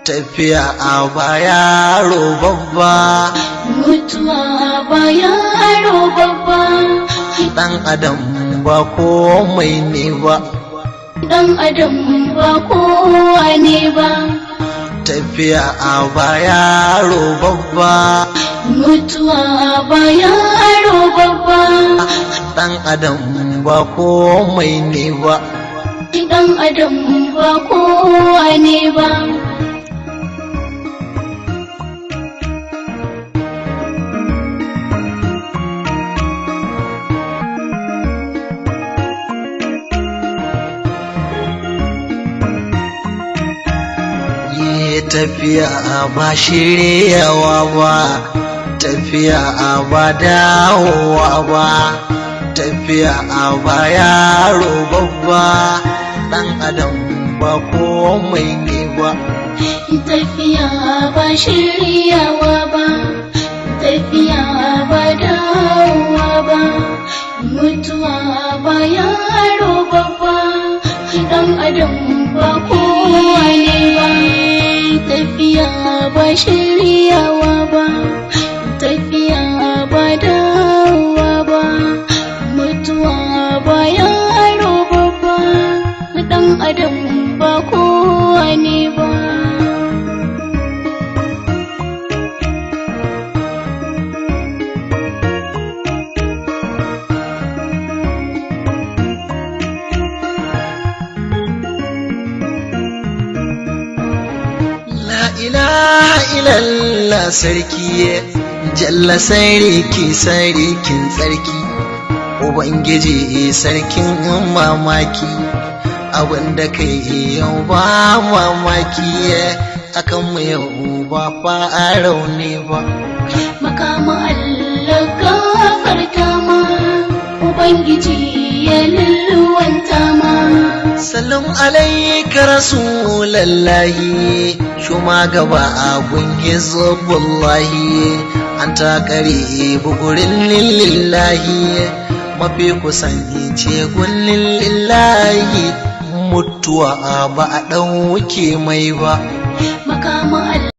tafiya a baya babba, mutuwa a baya babba. ɗan adam ba komai ne ba, Dan adam ba kowa ne ba. tafiya a baya babba, Mutuwa a baya babba. ɗan adam ba komai ne ba. Dan adam ba kowa ne ba. Tafiya ba shiryawa ba, tafiya ba dawowa ba, tafiya ba yaro babba, ɗan adam ba komai ne ba. Tafiya ba shiryawa ba, tafiya ba dawowa ba, mutuwa ba yaro babba, ɗan adam ba kowa ne ba. Tafiya ba shiryawa ba, tafiya ba dawowa ba, mutuwa ba yaro babba, ɗan adam ba kowa ne ba. ilaha illallah sarki jalla sarki sarkin tsarki ubangiji sarkin mamaki abinda kai yau ba mamaki akan mu yau ba farau ne ba. Makama Allah gafarta ma, ubangiji ya lulluwanta ma. Salam alaika rasulallahi shuma gaba a gungizo wallahi an takare bugurin lillahi mafi kusanci gullin lillahi mutuwa ba a ɗauke mai ba. Makama